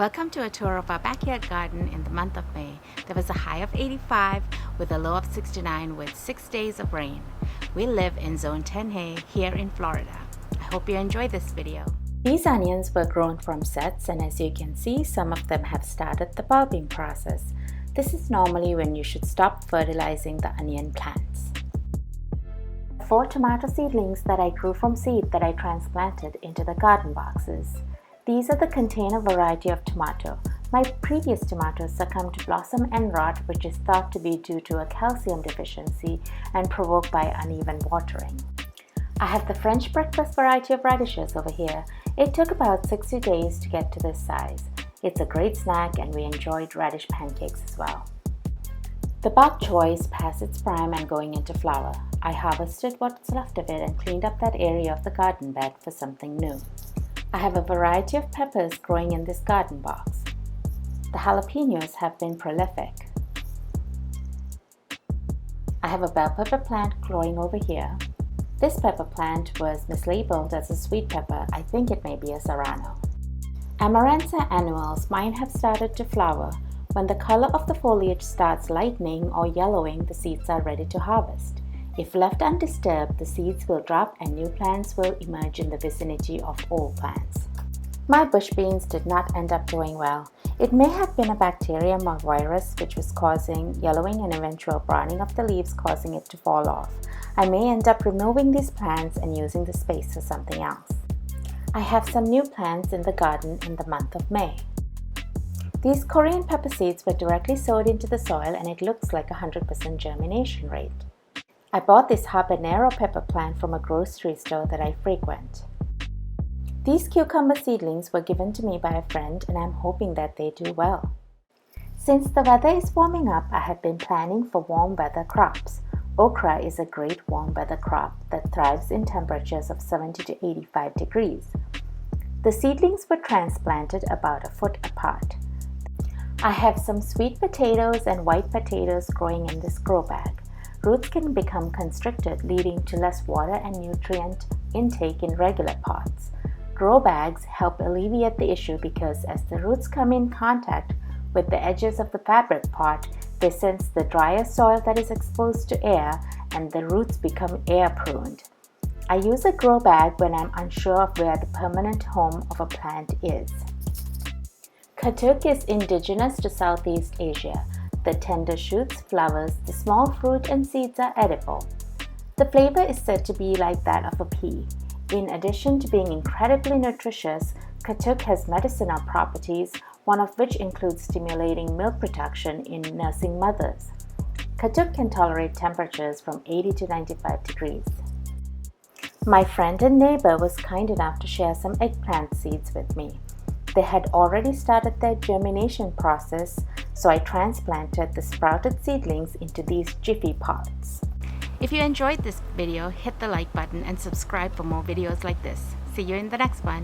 Welcome to a tour of our backyard garden in the month of May. There was a high of 85 with a low of 69 with 6 days of rain. We live in Zone 10A here in Florida. I hope you enjoy this video. These onions were grown from sets, and as you can see, some of them have started the bulbing process. This is normally when you should stop fertilizing the onion plants. 4 tomato seedlings that I grew from seed that I transplanted into the garden boxes. These are the container variety of tomato. My previous tomatoes succumbed to blossom end rot, which is thought to be due to a calcium deficiency and provoked by uneven watering. I have the French breakfast variety of radishes over here. It took about 60 days to get to this size. It's a great snack and we enjoyed radish pancakes as well. The Bok Choy is past its prime and going into flower. I harvested what's left of it and cleaned up that area of the garden bed for something new. I have a variety of peppers growing in this garden box. The jalapenos have been prolific. I have a bell pepper plant growing over here. This pepper plant was mislabeled as a sweet pepper. I think it may be a serrano. Amaranth annuals, mine have started to flower. When the color of the foliage starts lightening or yellowing, the seeds are ready to harvest. If left undisturbed, the seeds will drop and new plants will emerge in the vicinity of old plants. My bush beans did not end up doing well. It may have been a bacterium or virus which was causing yellowing and eventual browning of the leaves, causing it to fall off. I may end up removing these plants and using the space for something else. I have some new plants in the garden in the month of May. These Korean pepper seeds were directly sowed into the soil and it looks like 100% germination rate. I bought this Habanero pepper plant from a grocery store that I frequent. These cucumber seedlings were given to me by a friend and I'm hoping that they do well. Since the weather is warming up, I have been planning for warm weather crops. Okra is a great warm weather crop that thrives in temperatures of 70 to 85 degrees. The seedlings were transplanted about a foot apart. I have some sweet potatoes and white potatoes growing in this grow bag. Roots can become constricted, leading to less water and nutrient intake in regular pots. Grow bags help alleviate the issue because as the roots come in contact with the edges of the fabric pot, they sense the drier soil that is exposed to air and the roots become air-pruned. I use a grow bag when I'm unsure of where the permanent home of a plant is. Katuk is indigenous to Southeast Asia. The tender shoots, flowers, the small fruit and seeds are edible. The flavor is said to be like that of a pea. In addition to being incredibly nutritious, Katuk has medicinal properties, one of which includes stimulating milk production in nursing mothers. Katuk can tolerate temperatures from 80 to 95 degrees. My friend and neighbor was kind enough to share some eggplant seeds with me. They had already started their germination process, so I transplanted the sprouted seedlings into these jiffy pots. If you enjoyed this video, hit the like button and subscribe for more videos like this. See you in the next one.